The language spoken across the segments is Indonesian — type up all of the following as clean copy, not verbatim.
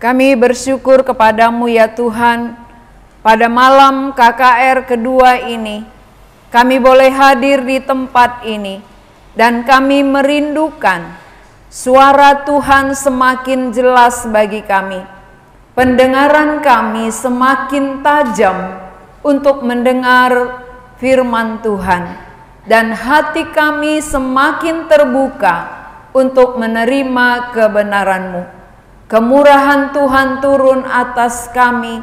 Kami bersyukur kepadamu ya Tuhan, pada malam KKR kedua ini, kami boleh hadir di tempat ini, dan kami merindukan suara Tuhan semakin jelas bagi kami. Pendengaran kami semakin tajam untuk mendengar firman Tuhan, dan hati kami semakin terbuka untuk menerima kebenaran-Mu. Kemurahan Tuhan turun atas kami,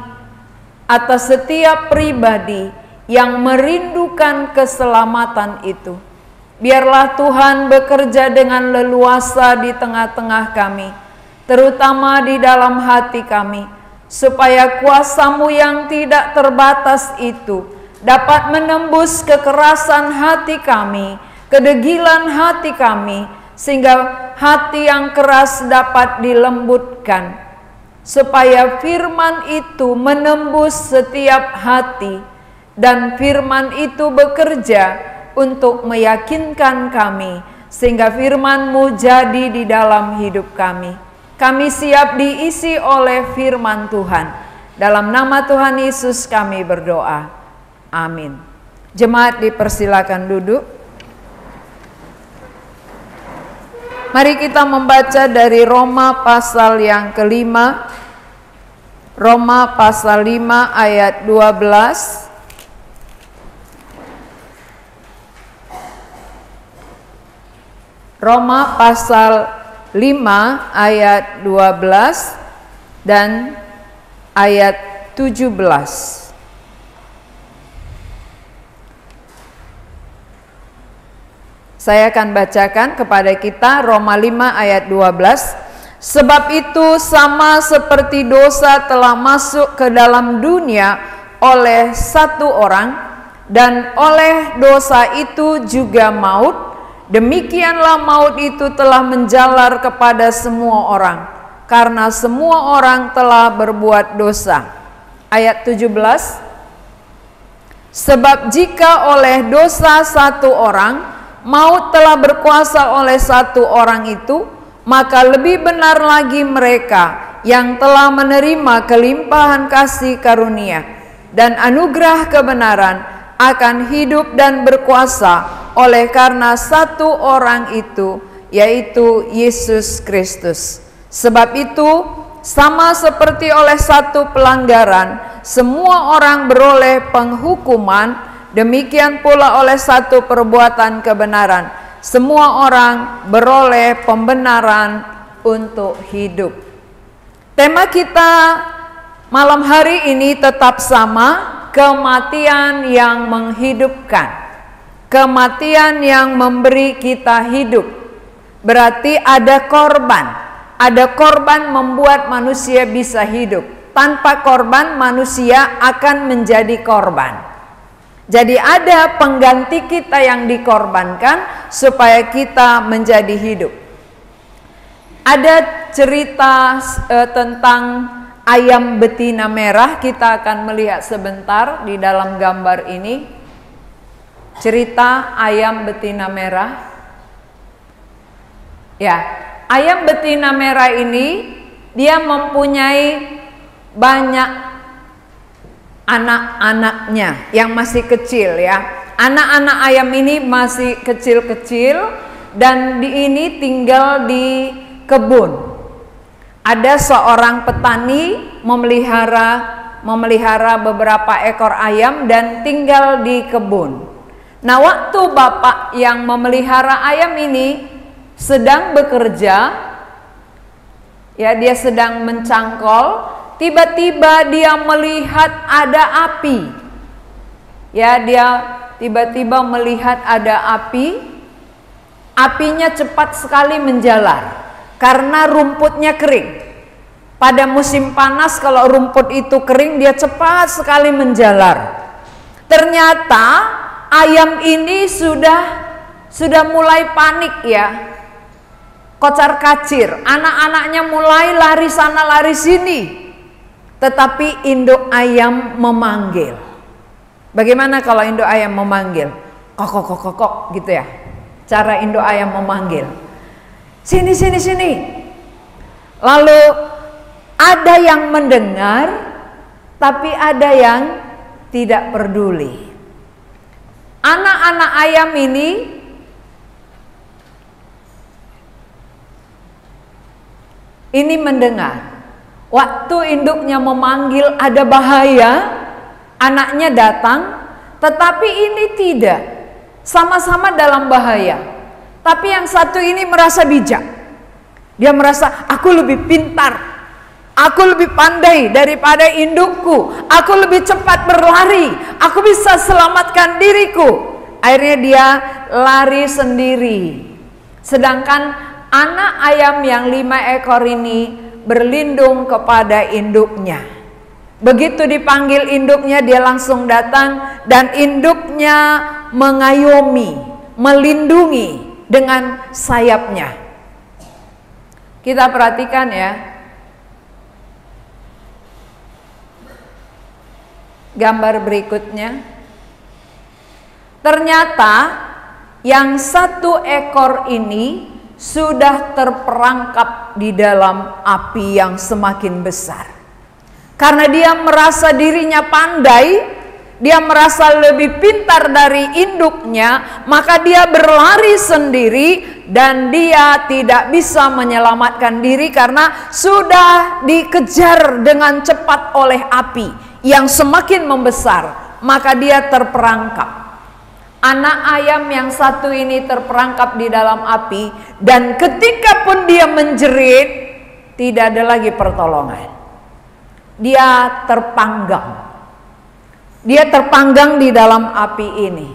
atas setiap pribadi yang merindukan keselamatan itu. Biarlah Tuhan bekerja dengan leluasa di tengah-tengah kami, terutama di dalam hati kami, supaya kuasa-Mu yang tidak terbatas itu dapat menembus kekerasan hati kami, kedegilan hati kami, sehingga hati yang keras dapat dilembutkan, supaya firman itu menembus setiap hati, dan firman itu bekerja untuk meyakinkan kami, sehingga firman-Mu jadi di dalam hidup kami. Kami siap diisi oleh firman Tuhan. Dalam nama Tuhan Yesus kami berdoa. Amin. Jemaat dipersilakan duduk. Mari kita membaca dari Roma pasal yang kelima. Roma pasal 5 ayat 12. Roma pasal 5 ayat 12 dan ayat 17. Saya akan bacakan kepada kita Roma 5 ayat 12. Sebab itu sama seperti dosa telah masuk ke dalam dunia oleh satu orang, dan oleh dosa itu juga maut, demikianlah maut itu telah menjalar kepada semua orang, karena semua orang telah berbuat dosa. Ayat 17. Sebab jika oleh dosa satu orang maut telah berkuasa oleh satu orang itu, maka lebih benar lagi mereka yang telah menerima kelimpahan kasih karunia dan anugerah kebenaran akan hidup dan berkuasa oleh karena satu orang itu, yaitu Yesus Kristus. Sebab itu, sama seperti oleh satu pelanggaran semua orang beroleh penghukuman, demikian pula oleh satu perbuatan kebenaran semua orang beroleh pembenaran untuk hidup. Tema kita malam hari ini tetap sama, kematian yang menghidupkan. Kematian yang memberi kita hidup. Berarti ada korban. Ada korban membuat manusia bisa hidup. Tanpa korban manusia akan menjadi korban. Jadi ada pengganti kita yang dikorbankan supaya kita menjadi hidup. Ada cerita tentang ayam betina merah, kita akan melihat sebentar di dalam gambar ini. Cerita ayam betina merah. Ya, ayam betina merah ini dia mempunyai banyak anak-anaknya yang masih kecil ya. Anak-anak ayam ini masih kecil-kecil dan ini tinggal di kebun. Ada seorang petani memelihara beberapa ekor ayam dan tinggal di kebun. Nah, waktu bapak yang memelihara ayam ini sedang bekerja, ya dia sedang mencangkol, tiba-tiba dia melihat ada api. Ya, dia tiba-tiba melihat ada api. Apinya cepat sekali menjalar karena rumputnya kering. Pada musim panas kalau rumput itu kering, dia cepat sekali menjalar. Ternyata ayam ini sudah mulai panik ya. Kocar-kacir, anak-anaknya mulai lari sana lari sini. Tetapi induk ayam memanggil. Bagaimana kalau induk ayam memanggil? Kok kok kok kok gitu ya. Cara induk ayam memanggil. Sini sini sini. Lalu ada Ada yang mendengar, tapi ada yang tidak peduli. Anak-anak ayam ini mendengar. Waktu induknya memanggil ada bahaya, anaknya datang, tetapi ini tidak. Sama-sama dalam bahaya. Tapi yang satu ini merasa bijak. Dia merasa, aku lebih pintar, aku lebih pandai daripada indukku, aku lebih cepat berlari, aku bisa selamatkan diriku. Akhirnya dia lari sendiri. Sedangkan anak ayam yang 5 ekor ini berlindung kepada induknya. Begitu dipanggil induknya, dia langsung datang dan induknya mengayomi, melindungi dengan sayapnya. Kita perhatikan ya. Gambar berikutnya. Ternyata yang 1 ekor ini sudah terperangkap di dalam api yang semakin besar. Karena dia merasa dirinya pandai, dia merasa lebih pintar dari induknya, maka dia berlari sendiri dan dia tidak bisa menyelamatkan diri karena sudah dikejar dengan cepat oleh api yang semakin membesar, maka dia terperangkap. Anak ayam yang 1 ini terperangkap di dalam api, dan ketika pun dia menjerit, tidak ada lagi pertolongan. Dia terpanggang. Dia terpanggang di dalam api ini.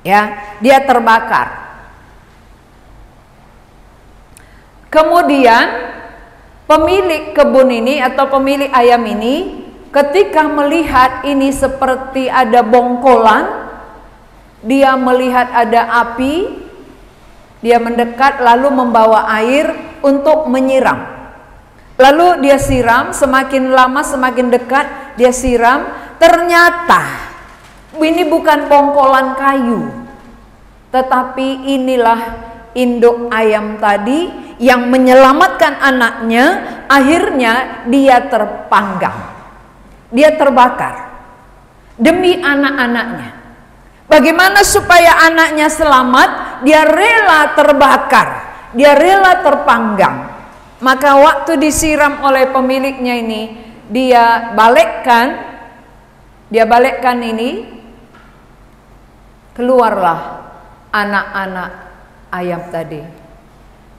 Ya, dia terbakar. Kemudian pemilik kebun ini atau pemilik ayam ini ketika melihat ini seperti ada bongkolan, dia melihat ada api, dia mendekat lalu membawa air untuk menyiram. Lalu dia siram, semakin lama semakin dekat dia siram. Ternyata ini bukan bongkolan kayu, tetapi inilah induk ayam tadi yang menyelamatkan anaknya. Akhirnya dia terpanggang, dia terbakar demi anak-anaknya. Bagaimana supaya anaknya selamat? Dia rela terbakar, dia rela terpanggang. Maka waktu disiram oleh pemiliknya ini, dia balikkan ini, keluarlah anak-anak ayam tadi.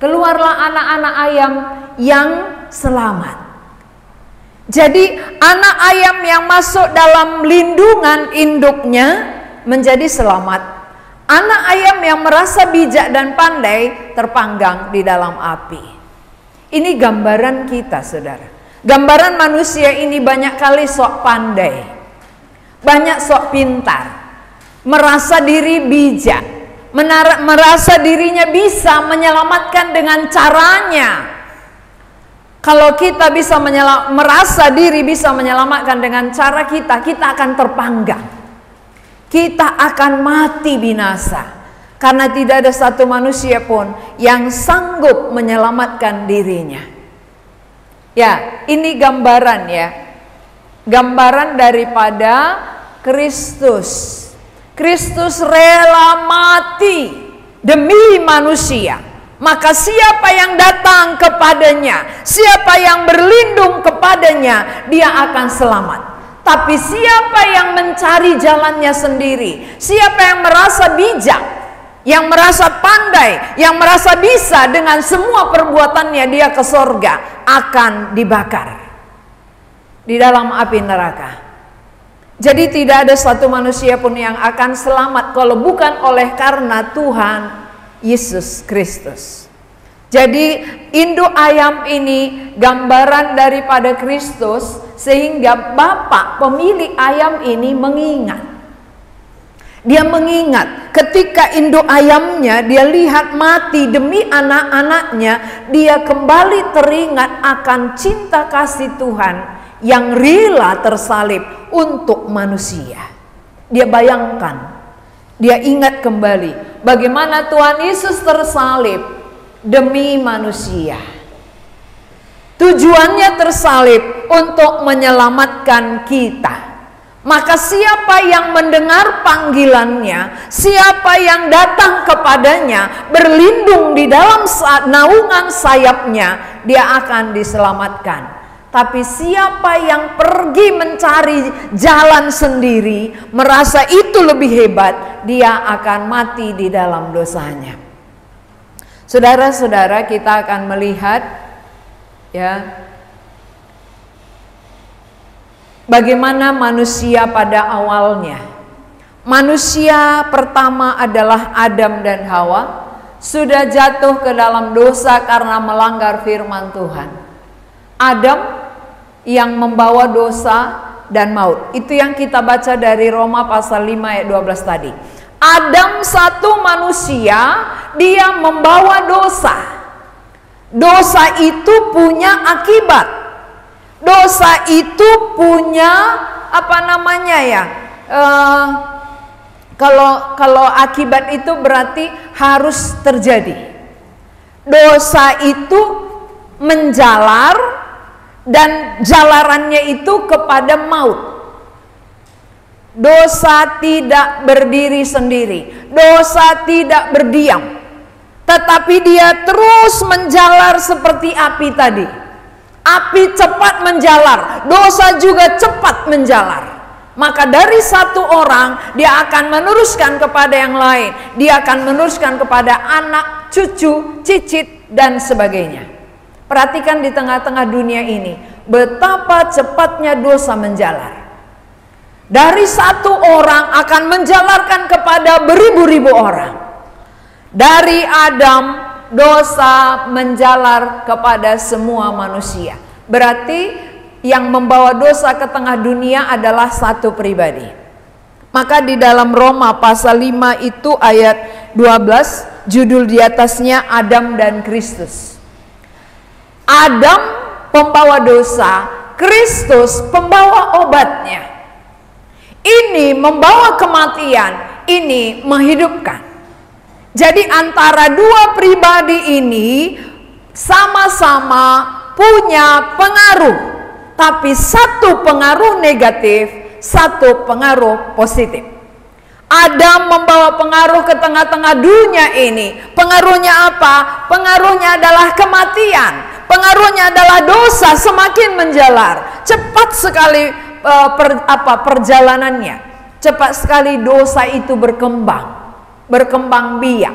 Keluarlah anak-anak ayam yang selamat. Jadi anak ayam yang masuk dalam lindungan induknya menjadi selamat. Anak ayam yang merasa bijak dan pandai terpanggang di dalam api. Ini gambaran kita, saudara. Gambaran manusia ini banyak kali sok pandai, banyak sok pintar, merasa diri bijak, merasa dirinya bisa menyelamatkan dengan caranya. Kalau kita bisa merasa diri bisa menyelamatkan dengan cara kita, kita akan terpanggang. Kita akan mati binasa. Karena tidak ada satu manusia pun yang sanggup menyelamatkan dirinya. Ya, ini gambaran ya. Gambaran daripada Kristus. Kristus rela mati demi manusia. Maka siapa yang datang kepadanya, siapa yang berlindung kepadanya, dia akan selamat. Tapi siapa yang mencari jalannya sendiri, siapa yang merasa bijak, yang merasa pandai, yang merasa bisa dengan semua perbuatannya dia ke sorga, akan dibakar di dalam api neraka. Jadi tidak ada satu manusia pun yang akan selamat kalau bukan oleh karena Tuhan Yesus Kristus. Jadi induk ayam ini gambaran daripada Kristus, sehingga bapak pemilik ayam ini mengingat. Dia mengingat ketika induk ayamnya dia lihat mati demi anak-anaknya, dia kembali teringat akan cinta kasih Tuhan yang rela tersalib untuk manusia. Dia bayangkan, dia ingat kembali bagaimana Tuhan Yesus tersalib demi manusia. Tujuannya tersalib untuk menyelamatkan kita. Maka siapa yang mendengar panggilannya, siapa yang datang kepadanya, berlindung di dalam naungan sayapnya, dia akan diselamatkan. Tapi siapa yang pergi mencari jalan sendiri, merasa itu lebih hebat, dia akan mati di dalam dosanya. Saudara-saudara, kita akan melihat ya, bagaimana manusia pada awalnya. Manusia pertama adalah Adam dan Hawa, sudah jatuh ke dalam dosa karena melanggar firman Tuhan. Adam yang membawa dosa dan maut. Itu yang kita baca dari Roma pasal 5 ayat 12 tadi. Adam satu manusia, dia membawa dosa. Dosa itu punya akibat. Dosa itu punya apa namanya ya? Kalau akibat itu berarti harus terjadi. Dosa itu menjalar dan jalarannya itu kepada maut. Dosa tidak berdiri sendiri. Dosa tidak berdiam. Tetapi dia terus menjalar seperti api tadi. Api cepat menjalar, dosa juga cepat menjalar. Maka dari satu orang dia akan meneruskan kepada yang lain. Dia akan meneruskan kepada anak, cucu, cicit dan sebagainya. Perhatikan di tengah-tengah dunia ini betapa cepatnya dosa menjalar. Dari satu orang akan menjalarkan kepada beribu-ribu orang. Dari Adam, dosa menjalar kepada semua manusia. Berarti yang membawa dosa ke tengah dunia adalah satu pribadi. Maka di dalam Roma pasal 5 itu ayat 12, judul di atasnya Adam dan Kristus. Adam pembawa dosa, Kristus pembawa obatnya. Ini membawa kematian, ini menghidupkan. Jadi antara dua pribadi ini sama-sama punya pengaruh, tapi satu pengaruh negatif, satu pengaruh positif. Adam membawa pengaruh ke tengah-tengah dunia ini. Pengaruhnya apa? Pengaruhnya adalah kematian. Pengaruhnya adalah dosa semakin menjalar. Cepat sekali perjalanannya. Cepat sekali dosa itu berkembang biak.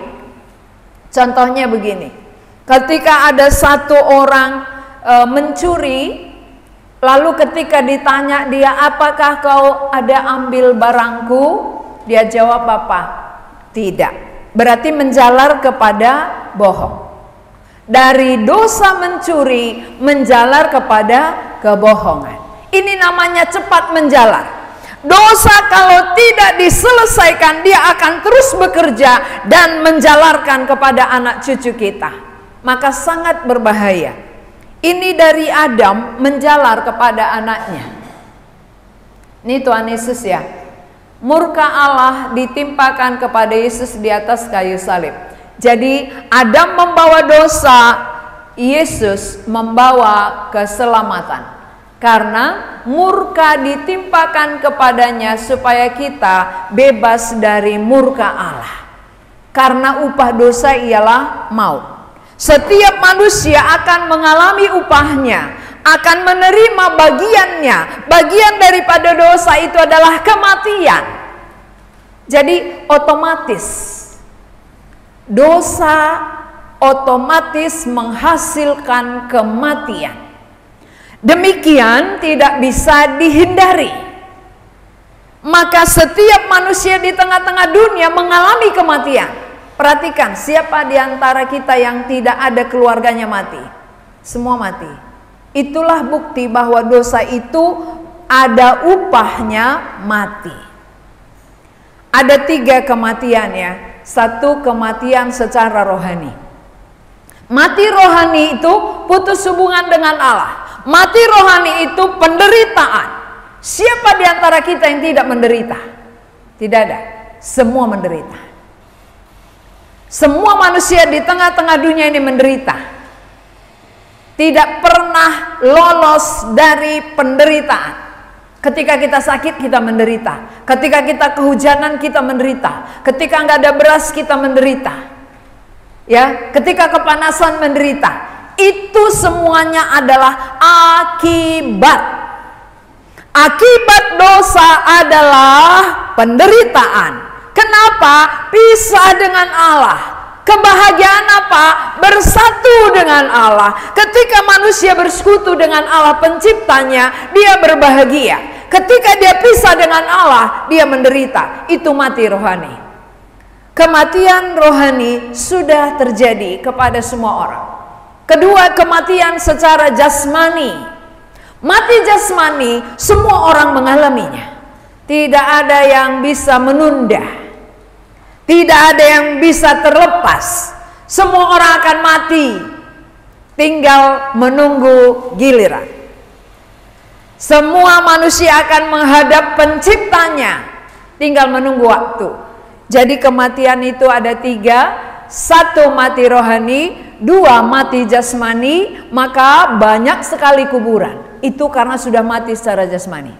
Contohnya begini, ketika ada satu orang mencuri, lalu ketika ditanya dia, apakah kau ada ambil barangku? Dia jawab apa? Tidak. Berarti menjalar kepada bohong. Dari dosa mencuri menjalar kepada kebohongan. Ini namanya cepat menjalar. Dosa kalau tidak diselesaikan, dia akan terus bekerja dan menjalarkan kepada anak cucu kita. Maka sangat berbahaya. Ini dari Adam menjalar kepada anaknya. Ini Tuhan Yesus ya. Murka Allah ditimpakan kepada Yesus di atas kayu salib. Jadi Adam membawa dosa, Yesus membawa keselamatan. Karena murka ditimpakan kepadanya supaya kita bebas dari murka Allah. Karena upah dosa ialah maut. Setiap manusia akan mengalami upahnya, akan menerima bagiannya. Bagian daripada dosa itu adalah kematian. Jadi otomatis dosa otomatis menghasilkan kematian. Demikian tidak bisa dihindari. Maka setiap manusia di tengah-tengah dunia mengalami kematian. Perhatikan, siapa di antara kita yang tidak ada keluarganya mati? Semua mati. Itulah bukti bahwa dosa itu ada upahnya, mati. Ada 3 kematian ya. 1 kematian secara rohani. Mati rohani itu putus hubungan dengan Allah. Mati rohani itu penderitaan. Siapa di antara kita yang tidak menderita? Tidak ada. Semua menderita. Semua manusia di tengah-tengah dunia ini menderita. tidak pernah lolos dari penderitaan. Ketika kita sakit, kita menderita. Ketika kita kehujanan, kita menderita. Ketika nggak ada beras, kita menderita. Ya, ketika kepanasan, menderita. Itu semuanya adalah akibat. Akibat dosa adalah penderitaan. Kenapa? Pisah dengan Allah. Kebahagiaan apa? Bersatu dengan Allah. Ketika manusia bersekutu dengan Allah penciptanya, dia berbahagia. Ketika dia pisah dengan Allah, dia menderita. Itu mati rohani. Kematian rohani sudah terjadi kepada semua orang. Kedua, kematian secara jasmani. Mati jasmani, semua orang mengalaminya. Tidak ada yang bisa menunda. Tidak ada yang bisa terlepas. Semua orang akan mati. Tinggal menunggu giliran. Semua manusia akan menghadap penciptanya. Tinggal menunggu waktu. Jadi kematian itu ada 3. 1 mati rohani, 2 mati jasmani. Maka banyak sekali kuburan. Itu karena sudah mati secara jasmani.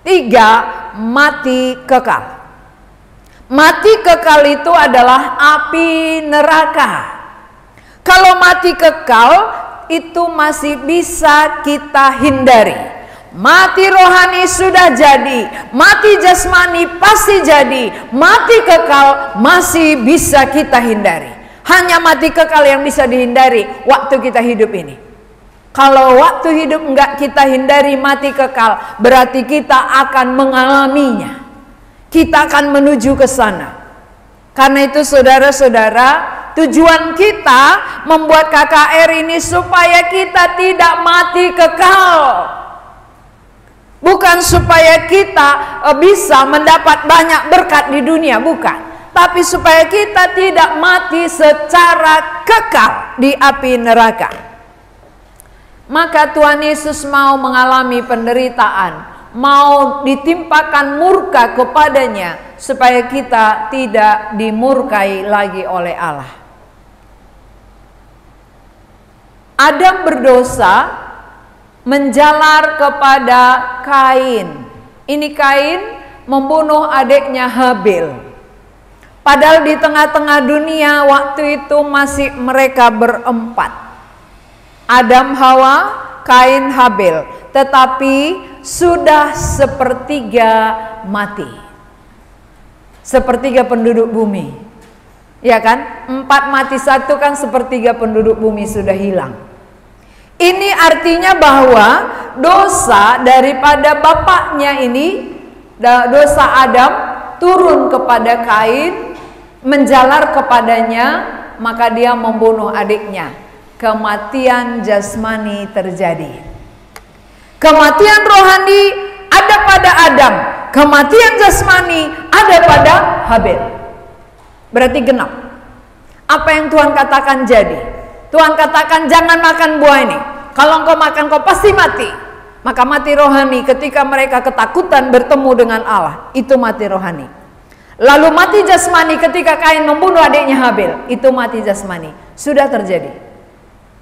3 mati kekal. Mati kekal itu adalah api neraka. Kalau mati kekal itu masih bisa kita hindari. Mati rohani sudah jadi, mati jasmani pasti jadi, mati kekal masih bisa kita hindari. Hanya mati kekal yang bisa dihindari waktu kita hidup ini. Kalau waktu hidup enggak kita hindari mati kekal, berarti kita akan mengalaminya. Kita akan menuju ke sana. Karena itu saudara-saudara, tujuan kita membuat KKR ini supaya kita tidak mati kekal. Bukan supaya kita bisa mendapat banyak berkat di dunia, bukan. Tapi supaya kita tidak mati secara kekal di api neraka. Maka Tuhan Yesus mau mengalami penderitaan, mau ditimpakan murka kepadanya, supaya kita tidak dimurkai lagi oleh Allah. Adam berdosa, menjalar kepada Kain. Ini Kain membunuh adiknya Habil. Padahal di tengah-tengah dunia waktu itu masih mereka berempat. Adam, Hawa, Kain, Habil. Tetapi sudah sepertiga mati. Sepertiga penduduk bumi. Ya kan? 4 mati 1 kan sepertiga penduduk bumi sudah hilang. Ini artinya bahwa dosa daripada bapaknya ini, dosa Adam turun kepada Kain, menjalar kepadanya, maka dia membunuh adiknya. Kematian jasmani terjadi. Kematian rohani ada pada Adam, kematian jasmani ada pada Habil. Berarti genap. Apa yang Tuhan katakan jadi. Tuhan katakan jangan makan buah ini. Kalau engkau makan, kau pasti mati. Maka mati rohani ketika mereka ketakutan bertemu dengan Allah. Itu mati rohani. Lalu mati jasmani ketika Kain membunuh adiknya Habil. Itu mati jasmani. Sudah terjadi.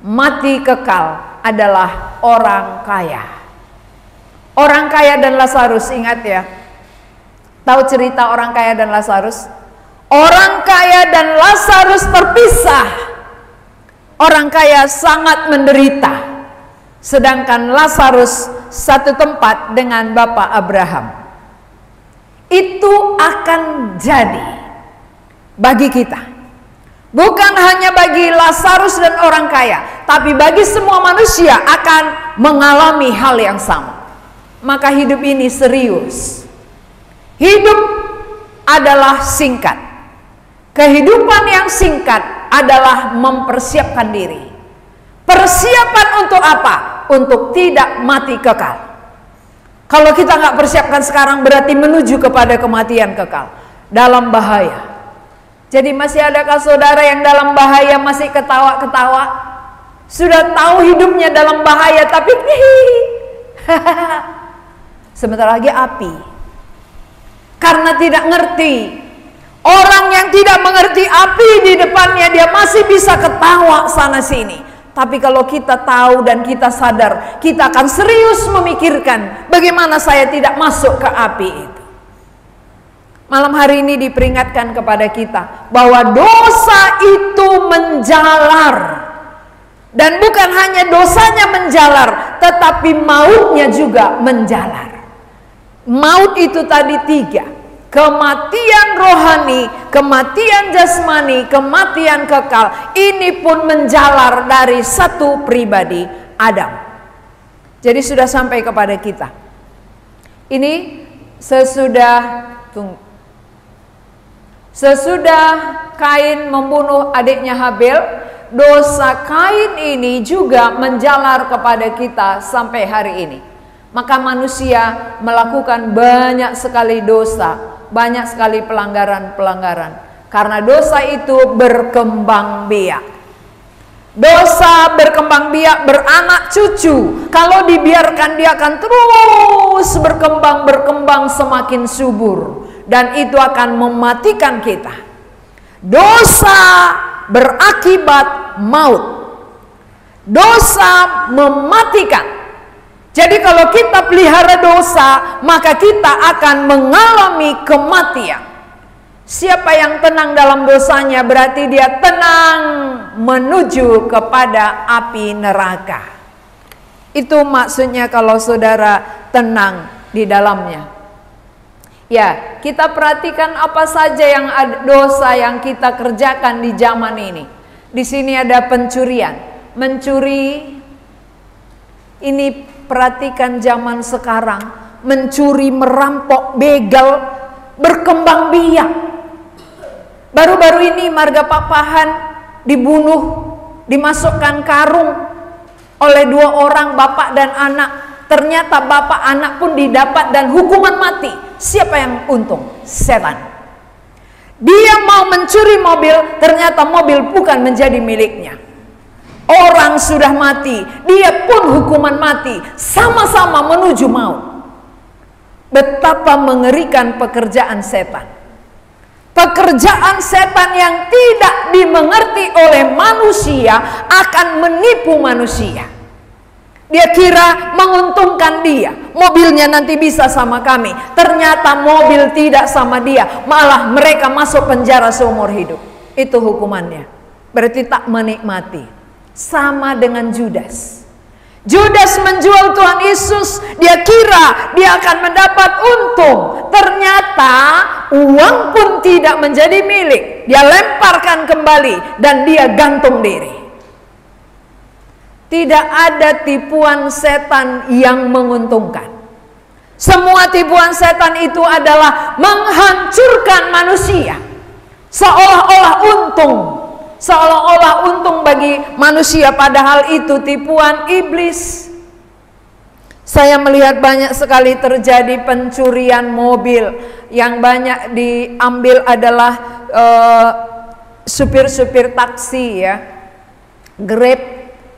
Mati kekal adalah orang kaya. Orang kaya dan Lazarus, ingat ya. Tahu cerita orang kaya dan Lazarus? Orang kaya dan Lazarus terpisah. Orang kaya sangat menderita. Sedangkan Lazarus satu tempat dengan Bapak Abraham. Itu akan jadi bagi kita. Bukan hanya bagi Lazarus dan orang kaya, tapi bagi semua manusia akan mengalami hal yang sama. Maka hidup ini serius. Hidup adalah singkat. Kehidupan yang singkat adalah mempersiapkan diri. Persiapan untuk apa? Untuk tidak mati kekal. Kalau kita nggak persiapkan sekarang, berarti menuju kepada kematian kekal. Dalam bahaya. Jadi masih adakah saudara yang dalam bahaya masih ketawa-ketawa? Sudah tahu hidupnya dalam bahaya, tapi sebentar lagi api. Karena tidak ngerti. Orang yang tidak mengerti api di depannya, dia masih bisa ketawa sana sini. Tapi kalau kita tahu dan kita sadar, kita akan serius memikirkan bagaimana saya tidak masuk ke api itu. Malam hari ini diperingatkan kepada kita bahwa dosa itu menjalar. Dan bukan hanya dosanya menjalar, tetapi mautnya juga menjalar. Maut itu tadi 3. Kematian rohani, kematian jasmani, kematian kekal. Ini pun menjalar dari satu pribadi, Adam. Jadi sudah sampai kepada kita. Ini sesudah Kain membunuh adiknya Habil, dosa Kain ini juga menjalar kepada kita sampai hari ini. Maka manusia melakukan banyak sekali dosa, banyak sekali pelanggaran-pelanggaran. Karena dosa itu berkembang biak. Dosa berkembang biak, beranak cucu. Kalau dibiarkan dia akan terus berkembang semakin subur. Dan itu akan mematikan kita. Dosa berakibat maut. Dosa mematikan. Jadi kalau kita pelihara dosa, maka kita akan mengalami kematian. Siapa yang tenang dalam dosanya berarti dia tenang menuju kepada api neraka. Itu maksudnya kalau saudara tenang di dalamnya. Ya, kita perhatikan apa saja yang dosa yang kita kerjakan di zaman ini. Di sini ada pencurian. Mencuri ini, perhatikan zaman sekarang, mencuri, merampok, begal, berkembang biak. Baru-baru ini Marga Papahan dibunuh, dimasukkan karung oleh 2 orang, bapak dan anak. Ternyata bapak anak pun didapat dan hukuman mati. Siapa yang untung? Setan. Dia mau mencuri mobil, ternyata mobil bukan menjadi miliknya. Orang sudah mati, dia pun hukuman mati, sama-sama menuju maut. Betapa mengerikan pekerjaan setan. Pekerjaan setan yang tidak dimengerti oleh manusia akan menipu manusia. Dia kira menguntungkan dia, mobilnya nanti bisa sama kami. Ternyata mobil tidak sama dia, malah mereka masuk penjara seumur hidup. Itu hukumannya. Berarti tak menikmati. Sama dengan Judas. Judas menjual Tuhan Yesus, dia kira dia akan mendapat untung. Ternyata uang pun tidak menjadi milik. Dia lemparkan kembali dan dia gantung diri. Tidak ada tipuan setan yang menguntungkan. Semua tipuan setan itu adalah menghancurkan manusia. Seolah-olah untung. Seolah-olah untung bagi manusia, padahal itu tipuan iblis. Saya melihat banyak sekali terjadi pencurian mobil. Yang banyak diambil adalah supir-supir taksi ya, Grab.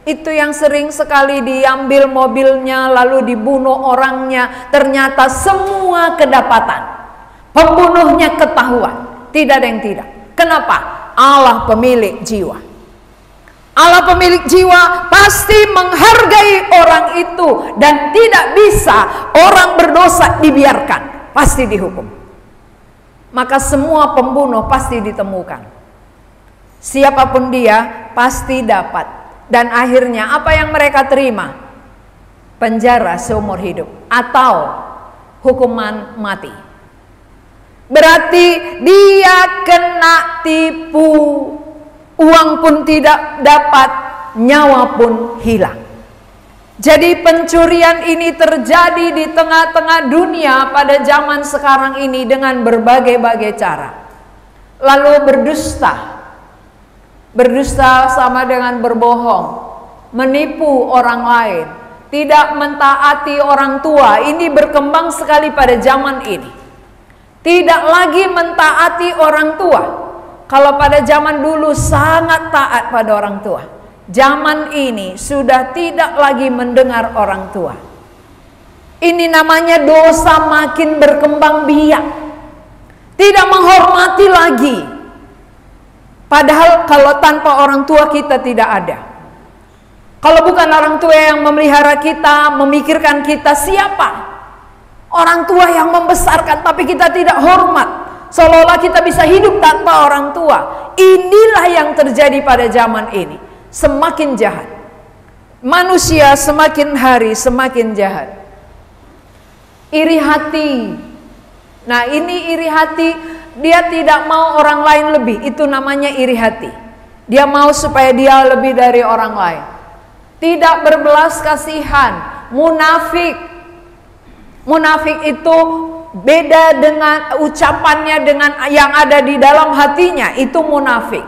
Itu yang sering sekali diambil mobilnya lalu dibunuh orangnya. Ternyata semua kedapatan. Pembunuhnya ketahuan. Tidak ada yang tidak. Kenapa? Allah pemilik jiwa. Allah pemilik jiwa pasti menghargai orang itu. Dan tidak bisa orang berdosa dibiarkan. Pasti dihukum. Maka semua pembunuh pasti ditemukan. Siapapun dia pasti dapat. Dan akhirnya apa yang mereka terima? Penjara seumur hidup. Atau hukuman mati. Berarti dia kena tipu. Uang pun tidak dapat, nyawa pun hilang. Jadi pencurian ini terjadi di tengah-tengah dunia pada zaman sekarang ini dengan berbagai-bagai cara. Lalu berdusta. Berdusta sama dengan berbohong, menipu orang lain, tidak mentaati orang tua. Ini berkembang sekali pada zaman ini. Tidak lagi mentaati orang tua. Kalau pada zaman dulu sangat taat pada orang tua. Zaman ini sudah tidak lagi mendengar orang tua. Ini namanya dosa makin berkembang biak. Tidak menghormati lagi. Padahal kalau tanpa orang tua kita tidak ada. Kalau bukan orang tua yang memelihara kita, memikirkan kita, siapa? Orang tua yang membesarkan tapi kita tidak hormat, seolah-olah kita bisa hidup tanpa orang tua. Inilah yang terjadi pada zaman ini. Semakin jahat manusia, semakin hari semakin jahat. Iri hati. Nah, ini iri hati. Dia tidak mau orang lain lebih. Itu namanya iri hati. Dia mau supaya dia lebih dari orang lain. Tidak berbelas kasihan. Munafik. Munafik itu beda dengan ucapannya dengan yang ada di dalam hatinya. Itu munafik.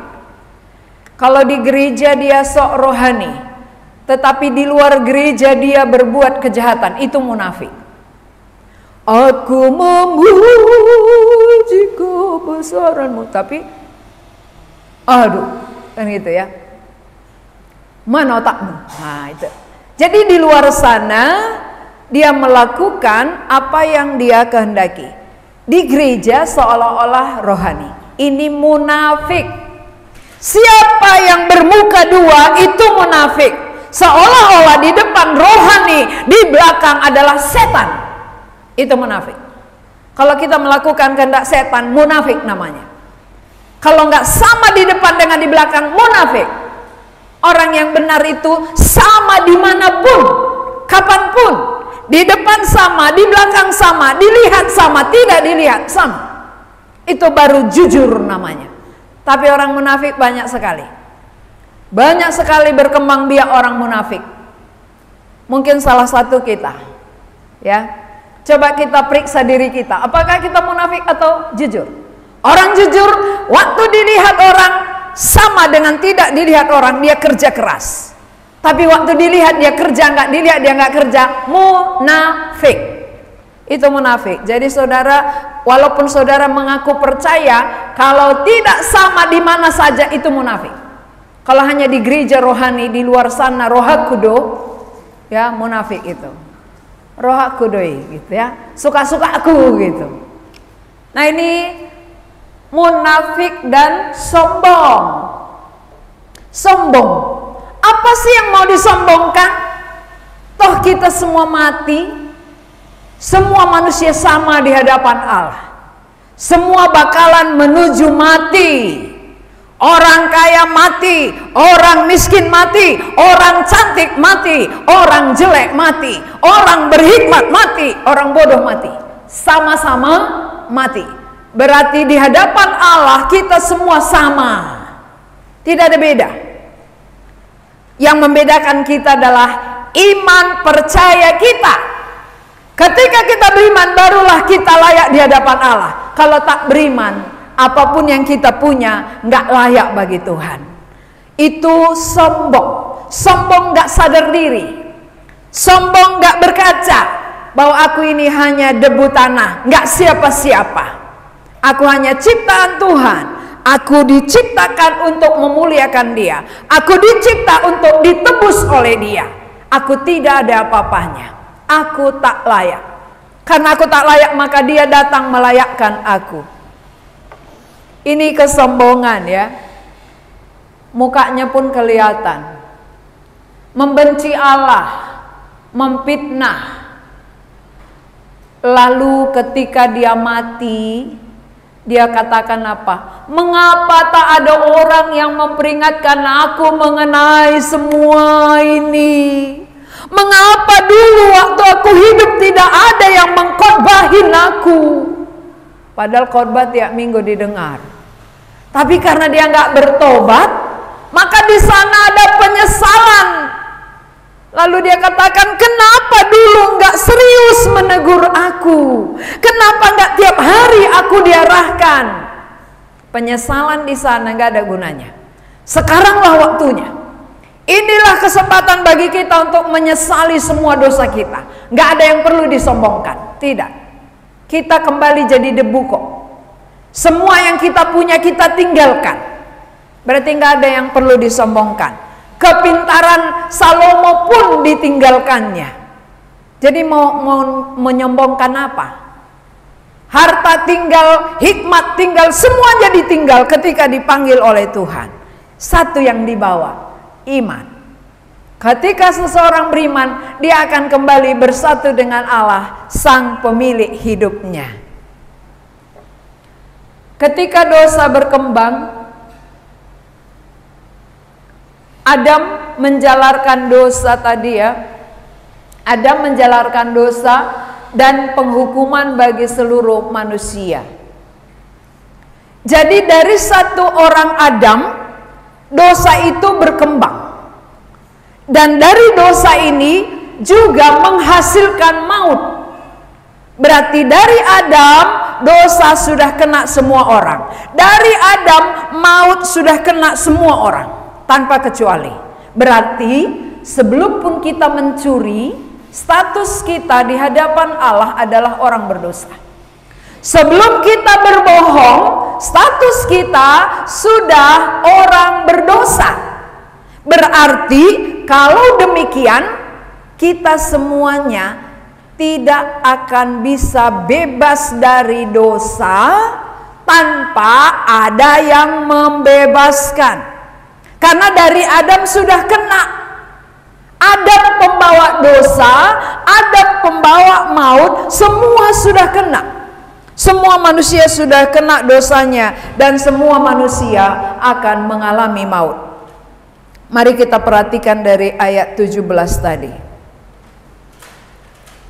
Kalau di gereja dia sok rohani, tetapi di luar gereja dia berbuat kejahatan. Itu munafik. Aku memuji kebesaranmu, tapi aduh, kan gitu ya. Mana otakmu? Nah, itu. Jadi di luar sana dia melakukan apa yang dia kehendaki. Di gereja seolah-olah rohani. Ini munafik. Siapa yang bermuka dua itu munafik. Seolah-olah di depan rohani, di belakang adalah setan. Itu munafik. Kalau kita melakukan kehendak setan, munafik namanya. Kalau nggak sama di depan dengan di belakang, munafik. Orang yang benar itu sama dimanapun, kapanpun. Di depan sama, di belakang sama, dilihat sama, tidak dilihat sama. Itu baru jujur namanya. Tapi orang munafik banyak sekali. Banyak sekali berkembang biak orang munafik. Mungkin salah satu kita. Ya. Coba kita periksa diri kita, apakah kita munafik atau jujur? Orang jujur, waktu dilihat orang sama dengan tidak dilihat orang, dia kerja keras. Tapi waktu dilihat dia kerja, nggak dilihat dia nggak kerja, munafik. Itu munafik. Jadi saudara, walaupun saudara mengaku percaya, kalau tidak sama di mana saja itu munafik. Kalau hanya di gereja rohani, di luar sana roha kudo, ya munafik itu. Roha kudoi gitu ya, suka-suka aku gitu. Nah, ini munafik dan sombong. Sombong. Apa sih yang mau disombongkan? Toh kita semua mati. Semua manusia sama di hadapan Allah. Semua bakalan menuju mati. Orang kaya mati, orang miskin mati, orang cantik mati, orang jelek mati, orang berhikmat mati, orang bodoh mati. Sama-sama mati. Berarti di hadapan Allah kita semua sama. Tidak ada beda. Yang membedakan kita adalah iman percaya kita. Ketika kita beriman, barulah kita layak di hadapan Allah. Kalau tak beriman, apapun yang kita punya nggak layak bagi Tuhan. Itu sombong. Sombong nggak sadar diri. Sombong nggak berkaca bahwa aku ini hanya debu tanah, nggak siapa-siapa. Aku hanya ciptaan Tuhan. Aku diciptakan untuk memuliakan Dia. Aku dicipta untuk ditebus oleh Dia. Aku tidak ada apa-apanya. Aku tak layak. Karena aku tak layak, maka Dia datang melayakkan aku. Ini kesombongan ya. Mukanya pun kelihatan. Membenci Allah, memfitnah. Lalu ketika dia mati, dia katakan apa? Mengapa tak ada orang yang memperingatkan aku mengenai semua ini? Mengapa dulu waktu aku hidup tidak ada yang mengkhotbahin aku? Padahal khotbah tiap minggu didengar. Tapi karena dia nggak bertobat, maka di sana ada penyesalan. Lalu dia katakan, kenapa dulu nggak serius menegur aku? Kenapa nggak tiap hari aku diarahkan? Penyesalan di sana nggak ada gunanya. Sekaranglah waktunya. Inilah kesempatan bagi kita untuk menyesali semua dosa kita. Nggak ada yang perlu disombongkan. Tidak. Kita kembali jadi debu kok. Semua yang kita punya kita tinggalkan. Berarti nggak ada yang perlu disombongkan. Kepintaran Salomo pun ditinggalkannya. Jadi mau menyombongkan apa? Harta tinggal, hikmat tinggal, semuanya ditinggal ketika dipanggil oleh Tuhan. Satu yang dibawa, iman. Ketika seseorang beriman, dia akan kembali bersatu dengan Allah, sang pemilik hidupnya. Ketika dosa berkembang, Adam menjalarkan dosa tadi ya. Adam menjalarkan dosa dan penghukuman bagi seluruh manusia. Jadi dari satu orang Adam, dosa itu berkembang. Dan dari dosa ini juga menghasilkan maut. Berarti dari Adam, dosa sudah kena semua orang. Dari Adam, maut sudah kena semua orang, tanpa kecuali. Berarti sebelum pun kita mencuri, status kita di hadapan Allah adalah orang berdosa. Sebelum kita berbohong, status kita sudah orang berdosa. Berarti kalau demikian, kita semuanya tidak akan bisa bebas dari dosa tanpa ada yang membebaskan. Karena dari Adam sudah kena. Adam pembawa dosa, Adam pembawa maut, semua sudah kena. Semua manusia sudah kena dosanya dan semua manusia akan mengalami maut. Mari kita perhatikan dari ayat 17 tadi.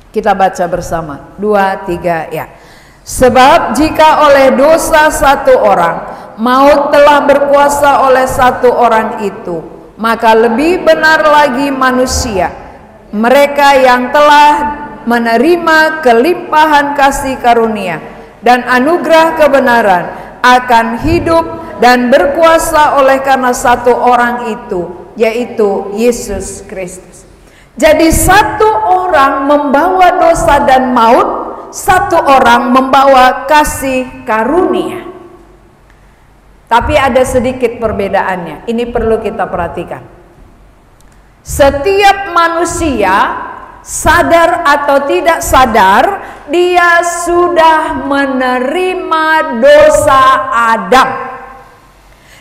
Kita baca bersama. 2, 3 ya. Sebab jika oleh dosa satu orang, maut telah berkuasa oleh satu orang itu, maka lebih benar lagi manusia, mereka yang telah menerima kelimpahan kasih karunia dan anugerah kebenaran, akan hidup dan berkuasa oleh karena satu orang itu, yaitu Yesus Kristus. Jadi satu orang membawa dosa dan maut, satu orang membawa kasih karunia. Tapi ada sedikit perbedaannya. Ini perlu kita perhatikan. Setiap manusia, sadar atau tidak sadar, dia sudah menerima dosa Adam.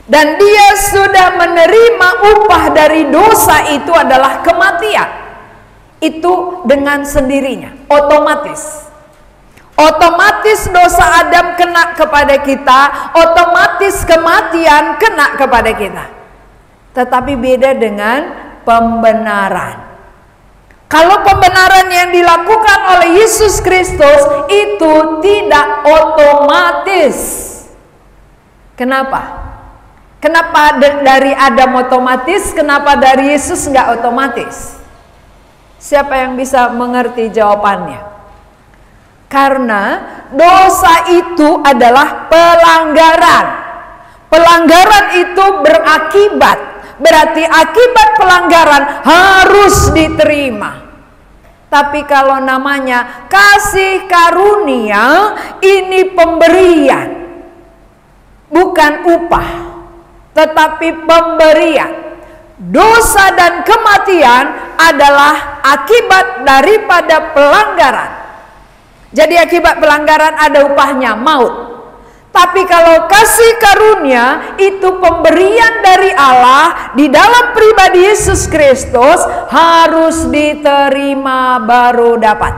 Dan dia sudah menerima upah dari dosa itu adalah kematian. Itu dengan sendirinya, otomatis. Otomatis dosa Adam kena kepada kita, otomatis kematian kena kepada kita. Tetapi beda dengan pembenaran. Kalau pembenaran yang dilakukan oleh Yesus Kristus itu tidak otomatis. Kenapa? Kenapa dari Adam otomatis, kenapa dari Yesus nggak otomatis? Siapa yang bisa mengerti jawabannya? Karena dosa itu adalah pelanggaran. Pelanggaran itu berakibat. Berarti akibat pelanggaran harus diterima. Tapi kalau namanya kasih karunia, ini pemberian. Bukan upah, tetapi pemberian. Dosa dan kematian adalah akibat daripada pelanggaran. Jadi akibat pelanggaran ada upahnya, maut. Tapi kalau kasih karunia itu pemberian dari Allah di dalam pribadi Yesus Kristus, harus diterima baru dapat.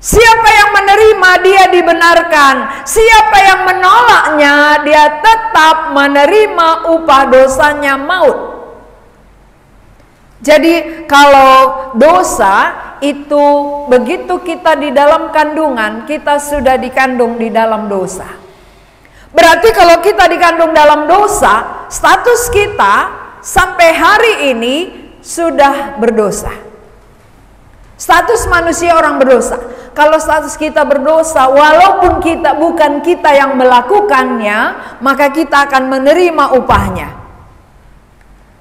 Siapa yang menerima, dia dibenarkan. Siapa yang menolaknya, dia tetap menerima upah dosanya, maut. Jadi kalau dosa itu begitu kita di dalam kandungan, kita sudah dikandung di dalam dosa. Berarti kalau kita dikandung dalam dosa, status kita sampai hari ini sudah berdosa. Status manusia orang berdosa. Kalau status kita berdosa, walaupun kita bukan kita yang melakukannya, maka kita akan menerima upahnya.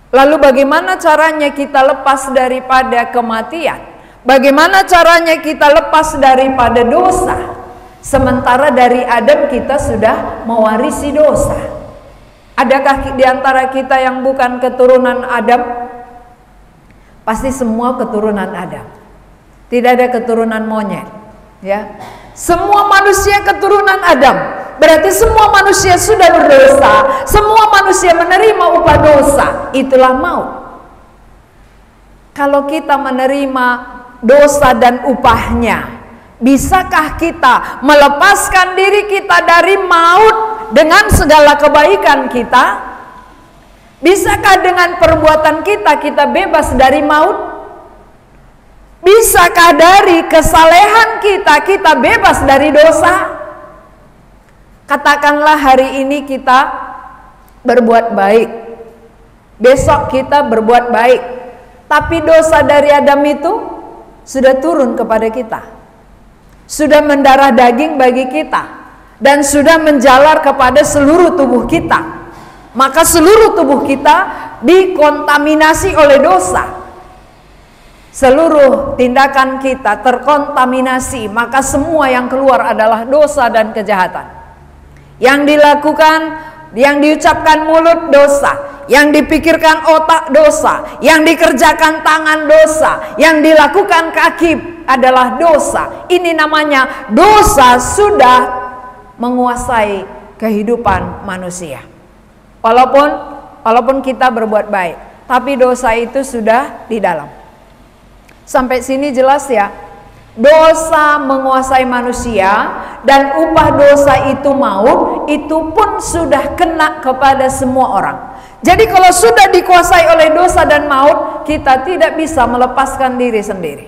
Lalu bagaimana caranya kita lepas daripada kematian? Bagaimana caranya kita lepas daripada dosa? Sementara dari Adam kita sudah mewarisi dosa. Adakah di antara kita yang bukan keturunan Adam? Pasti semua keturunan Adam. Tidak ada keturunan monyet, ya. Semua manusia keturunan Adam. Berarti semua manusia sudah berdosa. Semua manusia menerima upah dosa. Itulah maut. Kalau kita menerima dosa dan upahnya, bisakah kita melepaskan diri kita dari maut dengan segala kebaikan kita? Bisakah dengan perbuatan kita bebas dari maut? Bisakah dari kesalehan kita bebas dari dosa? Katakanlah hari ini kita berbuat baik, besok kita berbuat baik, tapi dosa dari Adam itu sudah turun kepada kita, sudah mendarah daging bagi kita, dan sudah menjalar kepada seluruh tubuh kita. Maka seluruh tubuh kita dikontaminasi oleh dosa. Seluruh tindakan kita terkontaminasi, maka semua yang keluar adalah dosa dan kejahatan. Yang dilakukan, yang diucapkan mulut dosa, yang dipikirkan otak dosa, yang dikerjakan tangan dosa, yang dilakukan kaki adalah dosa. Ini namanya dosa sudah menguasai kehidupan manusia. Walaupun kita berbuat baik, tapi dosa itu sudah di dalam. Sampai sini jelas ya? Dosa menguasai manusia dan upah dosa itu maut, itu pun sudah kena kepada semua orang. Jadi kalau sudah dikuasai oleh dosa dan maut, kita tidak bisa melepaskan diri sendiri.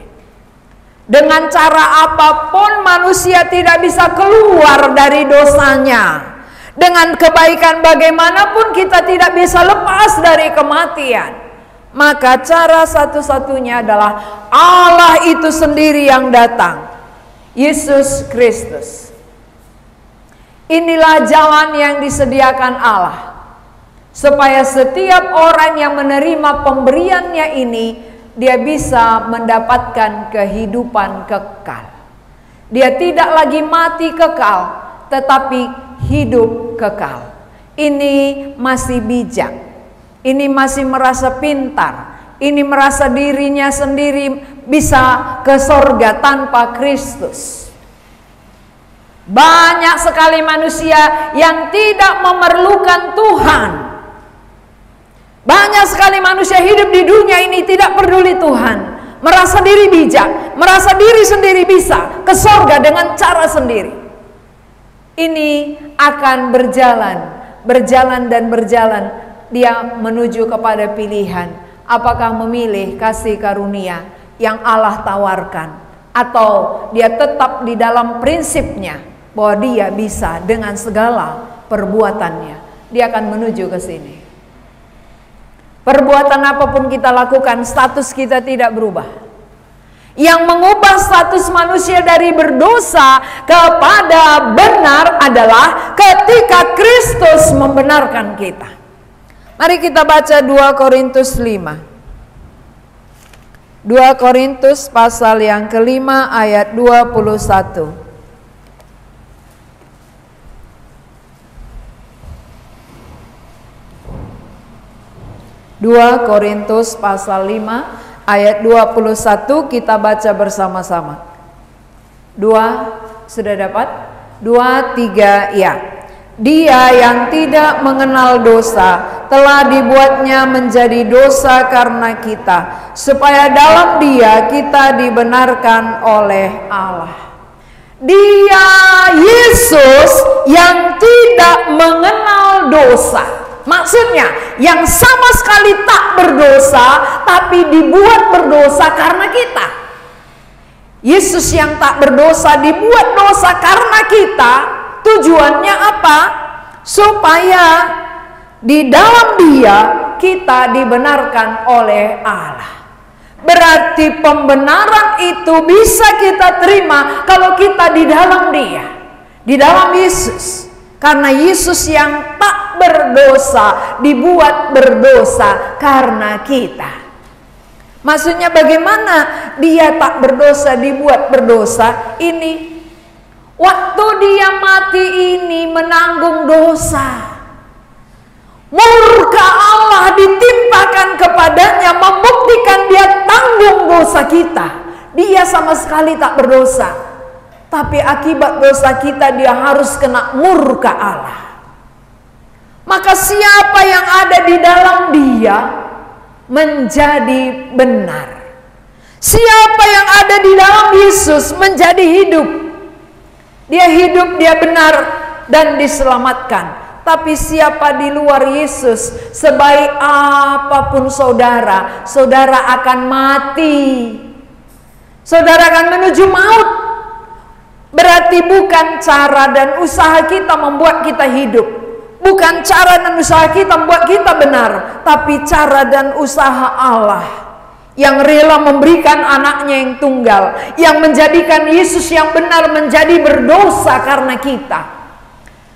Dengan cara apapun manusia tidak bisa keluar dari dosanya. Dengan kebaikan bagaimanapun kita tidak bisa lepas dari kematian. Maka cara satu-satunya adalah Allah itu sendiri yang datang, Yesus Kristus. Inilah jalan yang disediakan Allah, supaya setiap orang yang menerima pemberiannya ini, dia bisa mendapatkan kehidupan kekal. Dia tidak lagi mati kekal, tetapi hidup kekal. Ini masih bijak, ini masih merasa pintar, ini merasa dirinya sendiri bisa ke sorga tanpa Kristus. Banyak sekali manusia yang tidak memerlukan Tuhan. Banyak sekali manusia hidup di dunia ini tidak peduli Tuhan, merasa diri bijak, merasa diri sendiri bisa ke sorga dengan cara sendiri. Ini akan berjalan dan berjalan. Dia menuju kepada pilihan, apakah memilih kasih karunia yang Allah tawarkan, atau dia tetap di dalam prinsipnya bahwa dia bisa dengan segala perbuatannya. Dia akan menuju ke sini. Perbuatan apapun kita lakukan, status kita tidak berubah. Yang mengubah status manusia dari berdosa kepada benar adalah ketika Kristus membenarkan kita. Mari kita baca 2 Korintus 5. 2 Korintus pasal yang kelima ayat 21. 2 Korintus pasal 5 ayat 21 kita baca bersama-sama. 2 sudah dapat? 2, 3 ya. Dia yang tidak mengenal dosa telah dibuatnya menjadi dosa karena kita, supaya dalam Dia kita dibenarkan oleh Allah. Dia Yesus yang tidak mengenal dosa. Maksudnya yang sama sekali tak berdosa, tapi dibuat berdosa karena kita. Yesus yang tak berdosa dibuat dosa karena kita. Tujuannya apa? Supaya di dalam Dia kita dibenarkan oleh Allah. Berarti pembenaran itu bisa kita terima kalau kita di dalam Dia, di dalam Yesus. Karena Yesus yang tak berdosa dibuat berdosa karena kita. Maksudnya bagaimana Dia tak berdosa dibuat berdosa? Ini waktu Dia mati ini menanggung dosa. Murka Allah ditimpakan kepadanya, membuktikan Dia tanggung dosa kita. Dia sama sekali tak berdosa, tapi akibat dosa kita Dia harus kena murka Allah. Maka siapa yang ada di dalam Dia menjadi benar. Siapa yang ada di dalam Yesus menjadi hidup. Dia hidup, dia benar dan diselamatkan. Tapi siapa di luar Yesus, sebaik apapun saudara, saudara akan mati. Saudara akan menuju maut. Berarti bukan cara dan usaha kita membuat kita hidup. Bukan cara dan usaha kita membuat kita benar. Tapi cara dan usaha Allah yang rela memberikan anaknya yang tunggal, yang menjadikan Yesus yang benar menjadi berdosa karena kita.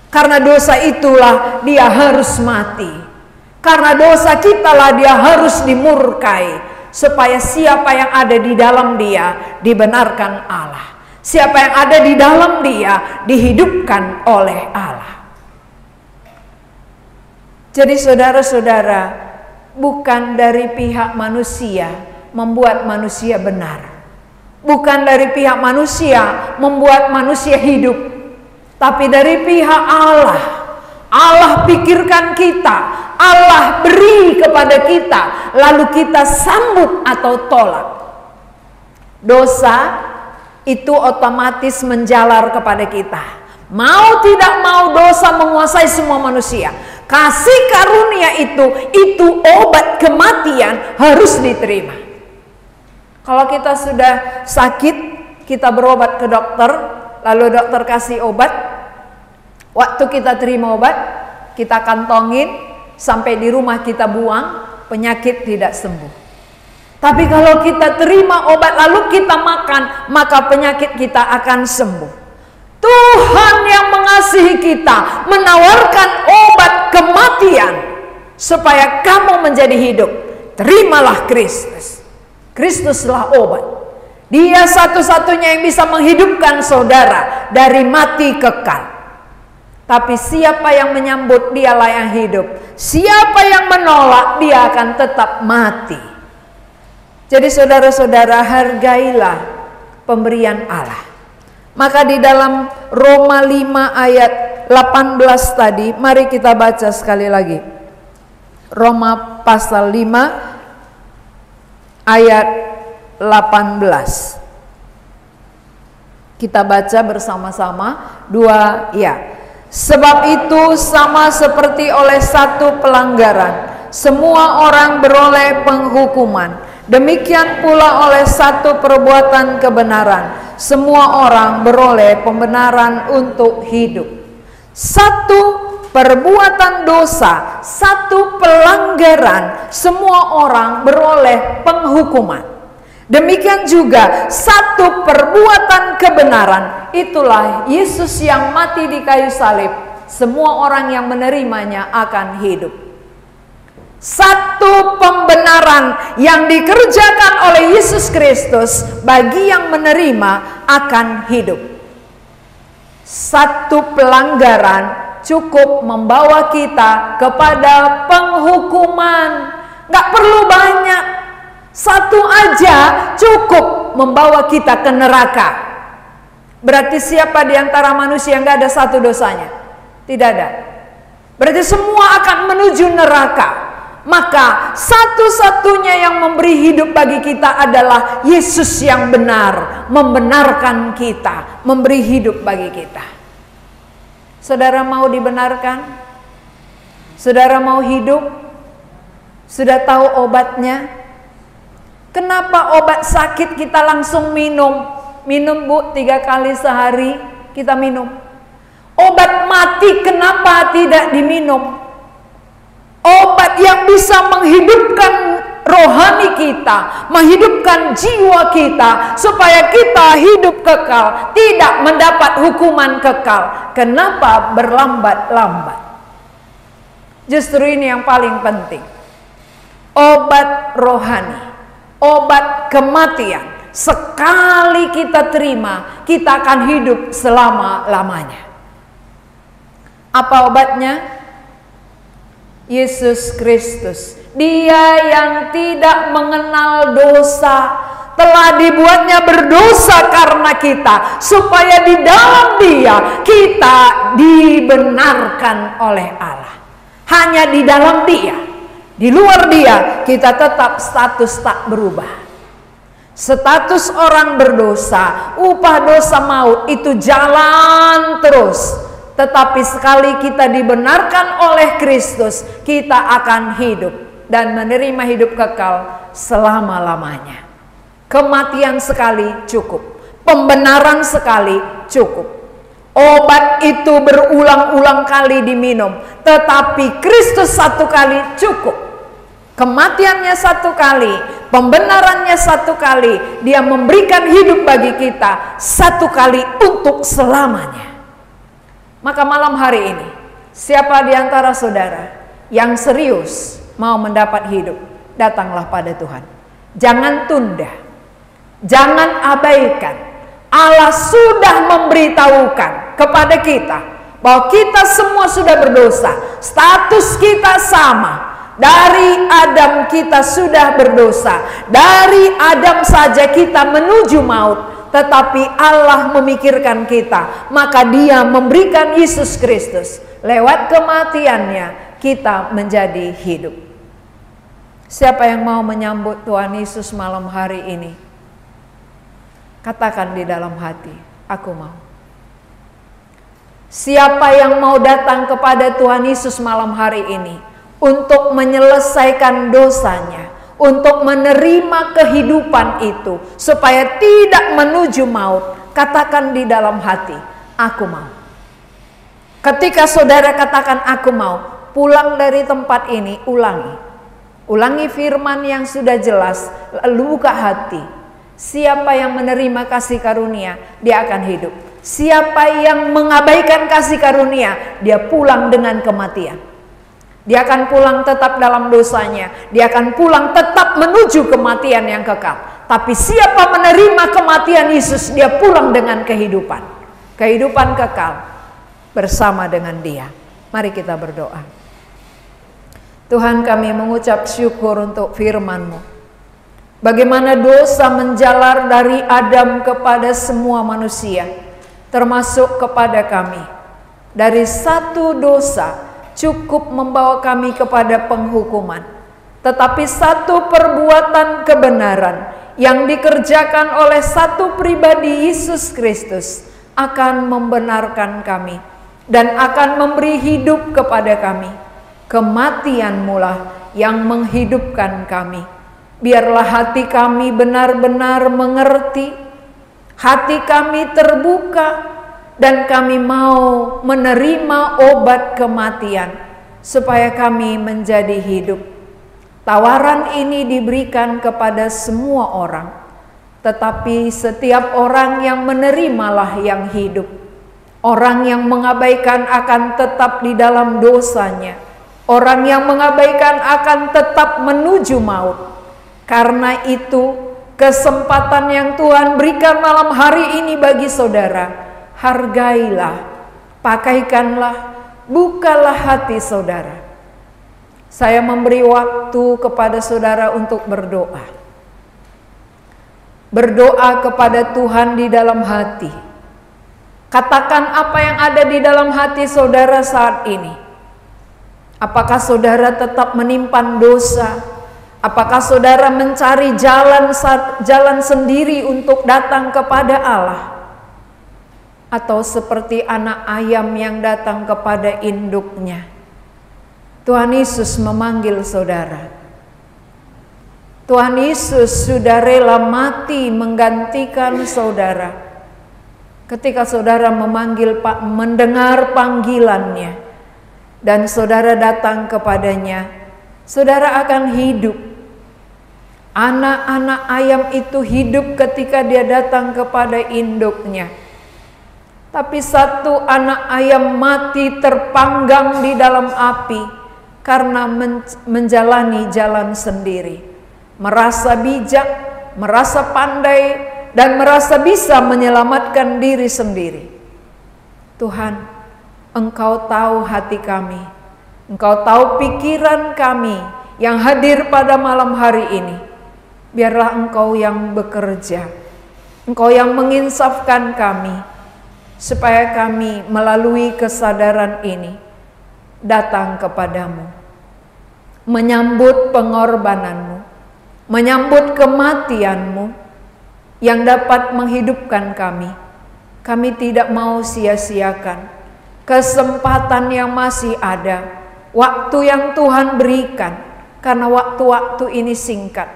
Karena dosa itulah dia harus mati. Karena dosa kitalah dia harus dimurkai, supaya siapa yang ada di dalam dia dibenarkan Allah. Siapa yang ada di dalam dia dihidupkan oleh Allah. Jadi saudara-saudara, bukan dari pihak manusia membuat manusia benar. Bukan dari pihak manusia membuat manusia hidup. Tapi dari pihak Allah. Allah pikirkan kita, Allah beri kepada kita, lalu kita sambut atau tolak. Dosa itu otomatis menjalar kepada kita. Mau tidak mau dosa menguasai semua manusia. Kasih karunia itu obat kematian harus diterima. Kalau kita sudah sakit, kita berobat ke dokter, lalu dokter kasih obat. Waktu kita terima obat, kita kantongin, sampai di rumah kita buang, penyakit tidak sembuh. Tapi kalau kita terima obat lalu kita makan, maka penyakit kita akan sembuh. Tuhan yang mengasihi kita menawarkan obat kematian supaya kamu menjadi hidup. Terimalah Kristus. Kristuslah obat. Dia satu-satunya yang bisa menghidupkan saudara dari mati kekal. Tapi siapa yang menyambut, dialah yang hidup. Siapa yang menolak, dia akan tetap mati. Jadi saudara-saudara, hargailah pemberian Allah. Maka di dalam Roma 5 ayat 18 tadi, mari kita baca sekali lagi. Roma pasal 5 ayat 18. Kita baca bersama-sama, 2 ya. Sebab itu sama seperti oleh satu pelanggaran, semua orang beroleh penghukuman. Demikian pula oleh satu perbuatan kebenaran, semua orang beroleh pembenaran untuk hidup. Satu perbuatan dosa, satu pelanggaran, semua orang beroleh penghukuman. Demikian juga satu perbuatan kebenaran, itulah Yesus yang mati di kayu salib. Semua orang yang menerimanya akan hidup. Satu pembenaran yang dikerjakan oleh Yesus Kristus bagi yang menerima akan hidup. Satu pelanggaran cukup membawa kita kepada penghukuman. Gak perlu banyak. Satu aja cukup membawa kita ke neraka. Berarti siapa di antara manusia yang gak ada satu dosanya? Tidak ada. Berarti semua akan menuju neraka. Maka satu-satunya yang memberi hidup bagi kita adalah Yesus yang benar, membenarkan kita, memberi hidup bagi kita. Saudara mau dibenarkan? Saudara mau hidup? Sudah tahu obatnya? Kenapa obat sakit kita langsung minum? Minum Bu, 3 kali sehari kita minum. Obat mati kenapa tidak diminum? Obat yang bisa menghidupkan rohani kita, menghidupkan jiwa kita, supaya kita hidup kekal, tidak mendapat hukuman kekal. Kenapa berlambat-lambat? Justru ini yang paling penting. Obat rohani, obat kematian. Sekali kita terima, kita akan hidup selama-lamanya. Apa obatnya? Yesus Kristus. Dia yang tidak mengenal dosa, telah dibuatnya berdosa karena kita, supaya di dalam Dia kita dibenarkan oleh Allah. Hanya di dalam Dia. Di luar Dia kita tetap status tak berubah. Status orang berdosa, upah dosa maut itu jalan terus. Tetapi sekali kita dibenarkan oleh Kristus, kita akan hidup dan menerima hidup kekal selama-lamanya. Kematian sekali cukup, pembenaran sekali cukup. Obat itu berulang-ulang kali diminum, tetapi Kristus satu kali cukup. Kematiannya satu kali, pembenarannya satu kali, Dia memberikan hidup bagi kita satu kali untuk selamanya. Maka malam hari ini, siapa di antara saudara yang serius mau mendapat hidup, datanglah pada Tuhan. Jangan tunda, jangan abaikan. Allah sudah memberitahukan kepada kita bahwa kita semua sudah berdosa. Status kita sama. Dari Adam kita sudah berdosa. Dari Adam saja kita menuju maut. Tetapi Allah memikirkan kita, maka Dia memberikan Yesus Kristus. Lewat kematiannya kita menjadi hidup. Siapa yang mau menyambut Tuhan Yesus malam hari ini? Katakan di dalam hati, aku mau. Siapa yang mau datang kepada Tuhan Yesus malam hari ini untuk menyelesaikan dosanya, untuk menerima kehidupan itu, supaya tidak menuju maut, katakan di dalam hati, aku mau. Ketika saudara katakan aku mau, pulang dari tempat ini, ulangi firman yang sudah jelas, lalu buka hati. Siapa yang menerima kasih karunia, dia akan hidup. Siapa yang mengabaikan kasih karunia, dia pulang dengan kematian. Dia akan pulang tetap dalam dosanya. Dia akan pulang tetap menuju kematian yang kekal. Tapi siapa menerima kematian Yesus, dia pulang dengan kehidupan. Kehidupan kekal bersama dengan Dia. Mari kita berdoa. Tuhan, kami mengucap syukur untuk firman-Mu. Bagaimana dosa menjalar dari Adam kepada semua manusia, termasuk kepada kami. Dari satu dosa cukup membawa kami kepada penghukuman. Tetapi satu perbuatan kebenaran yang dikerjakan oleh satu pribadi, Yesus Kristus, akan membenarkan kami dan akan memberi hidup kepada kami. Kematian-Mu lah yang menghidupkan kami. Biarlah hati kami benar-benar mengerti, hati kami terbuka, dan kami mau menerima obat kematian supaya kami menjadi hidup. Tawaran ini diberikan kepada semua orang, tetapi setiap orang yang menerimalah yang hidup. Orang yang mengabaikan akan tetap di dalam dosanya. Orang yang mengabaikan akan tetap menuju maut. Karena itu, kesempatan yang Tuhan berikan malam hari ini bagi saudara, hargailah, pakaikanlah, bukalah hati saudara. Saya memberi waktu kepada saudara untuk berdoa. Berdoa kepada Tuhan di dalam hati. Katakan apa yang ada di dalam hati saudara saat ini. Apakah saudara tetap menyimpan dosa? Apakah saudara mencari jalan sendiri untuk datang kepada Allah? Atau seperti anak ayam yang datang kepada induknya? Tuhan Yesus memanggil saudara. Tuhan Yesus sudah rela mati menggantikan saudara. Ketika saudara mendengar panggilannya, dan saudara datang kepadanya, saudara akan hidup. Anak-anak ayam itu hidup ketika dia datang kepada induknya. Tapi satu anak ayam mati terpanggang di dalam api karena menjalani jalan sendiri. Merasa bijak, merasa pandai, dan merasa bisa menyelamatkan diri sendiri. Tuhan, Engkau tahu hati kami. Engkau tahu pikiran kami yang hadir pada malam hari ini. Biarlah Engkau yang bekerja. Engkau yang menginsafkan kami, supaya kami melalui kesadaran ini datang kepadamu, menyambut pengorbanan-Mu, menyambut kematian-Mu, yang dapat menghidupkan kami. Kami tidak mau sia-siakan kesempatan yang masih ada, waktu yang Tuhan berikan, karena waktu-waktu ini singkat.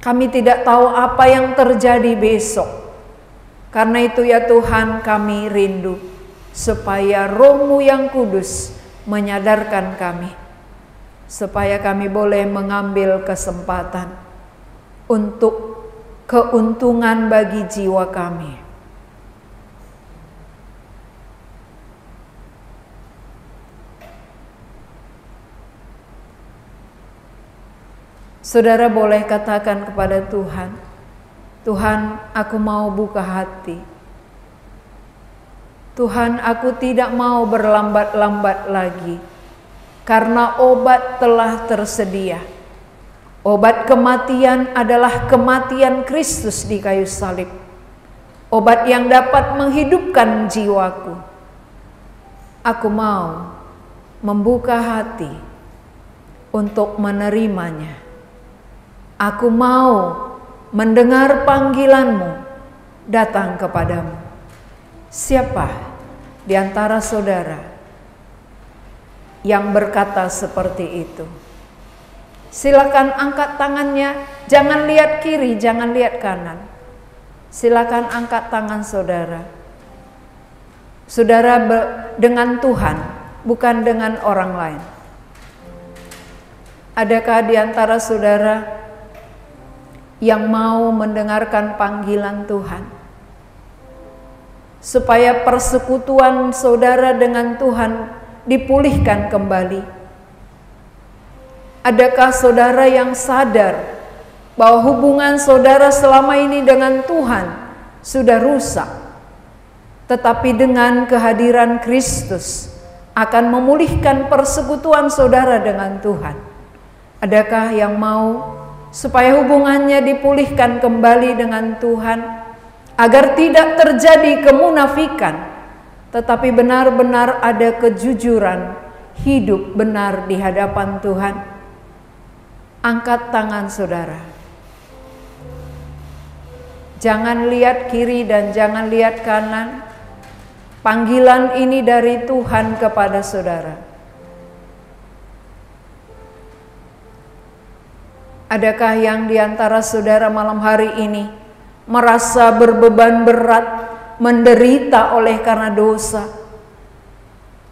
Kami tidak tahu apa yang terjadi besok. Karena itu ya Tuhan, kami rindu supaya Roh-Mu yang kudus menyadarkan kami, supaya kami boleh mengambil kesempatan untuk keuntungan bagi jiwa kami. Saudara boleh katakan kepada Tuhan, Tuhan, aku mau buka hati. Tuhan, aku tidak mau berlambat-lambat lagi, karena obat telah tersedia. Obat kematian adalah kematian Kristus di kayu salib. Obat yang dapat menghidupkan jiwaku. Aku mau membuka hati untuk menerimanya. Aku mau mendengar panggilan-Mu datang kepadamu. Siapa di antara saudara yang berkata seperti itu? Silakan angkat tangannya, jangan lihat kiri, jangan lihat kanan. Silakan angkat tangan saudara. Saudara dengan Tuhan, bukan dengan orang lain. Adakah di antara saudara yang mau mendengarkan panggilan Tuhan, supaya persekutuan saudara dengan Tuhan dipulihkan kembali? Adakah saudara yang sadar bahwa hubungan saudara selama ini dengan Tuhan sudah rusak, tetapi dengan kehadiran Kristus akan memulihkan persekutuan saudara dengan Tuhan? Adakah yang mau supaya hubungannya dipulihkan kembali dengan Tuhan, agar tidak terjadi kemunafikan, tetapi benar-benar ada kejujuran hidup benar di hadapan Tuhan? Angkat tangan saudara. Jangan lihat kiri dan jangan lihat kanan. Panggilan ini dari Tuhan kepada saudara. Adakah yang di antara saudara malam hari ini merasa berbeban berat, menderita oleh karena dosa,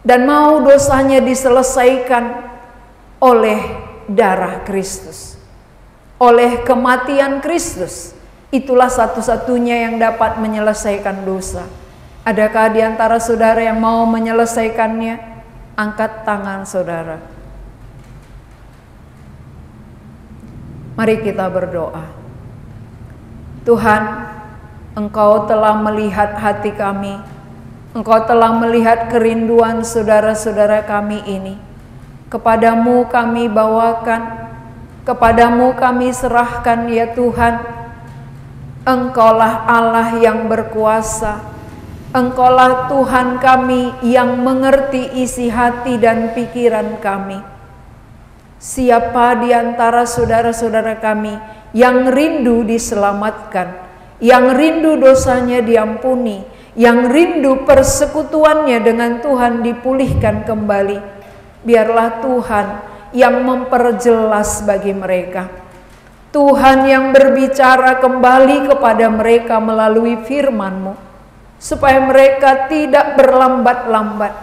dan mau dosanya diselesaikan oleh darah Kristus, oleh kematian Kristus? Itulah satu-satunya yang dapat menyelesaikan dosa. Adakah di antara saudara yang mau menyelesaikannya? Angkat tangan saudara. Mari kita berdoa. Tuhan, Engkau telah melihat hati kami. Engkau telah melihat kerinduan saudara-saudara kami ini. Kepadamu kami bawakan, kepadamu kami serahkan ya Tuhan. Engkaulah Allah yang berkuasa. Engkaulah Tuhan kami yang mengerti isi hati dan pikiran kami. Siapa di antara saudara-saudara kami yang rindu diselamatkan, yang rindu dosanya diampuni, yang rindu persekutuannya dengan Tuhan dipulihkan kembali, biarlah Tuhan yang memperjelas bagi mereka. Tuhan yang berbicara kembali kepada mereka melalui firman-Mu, supaya mereka tidak berlambat-lambat,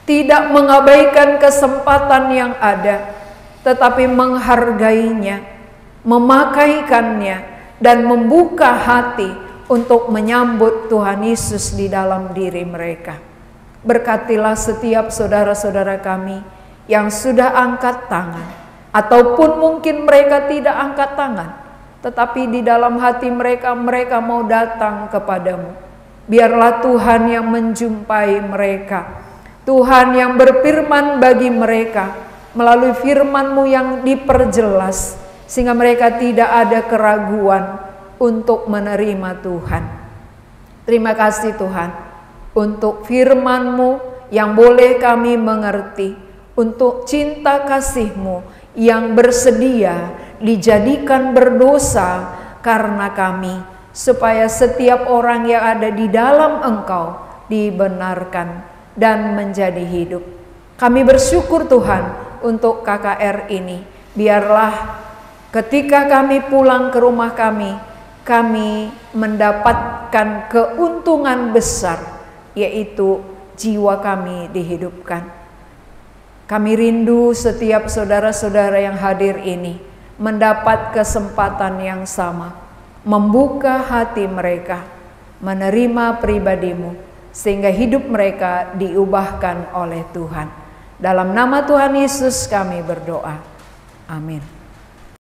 tidak mengabaikan kesempatan yang ada, tetapi menghargainya, memakaikannya, dan membuka hati untuk menyambut Tuhan Yesus di dalam diri mereka. Berkatilah setiap saudara-saudara kami yang sudah angkat tangan, ataupun mungkin mereka tidak angkat tangan, tetapi di dalam hati mereka, mereka mau datang kepadamu. Biarlah Tuhan yang menjumpai mereka, Tuhan yang berfirman bagi mereka, melalui firman-Mu yang diperjelas, sehingga mereka tidak ada keraguan untuk menerima Tuhan. Terima kasih Tuhan untuk firman-Mu yang boleh kami mengerti, untuk cinta kasih-Mu yang bersedia dijadikan berdosa karena kami, supaya setiap orang yang ada di dalam Engkau dibenarkan dan menjadi hidup. Kami bersyukur Tuhan untuk KKR ini. Biarlah ketika kami pulang ke rumah kami mendapatkan keuntungan besar, yaitu jiwa kami dihidupkan. Kami rindu setiap saudara-saudara yang hadir ini mendapat kesempatan yang sama, membuka hati mereka, menerima pribadi-Mu, sehingga hidup mereka diubahkan oleh Tuhan. Dalam nama Tuhan Yesus kami berdoa. Amin.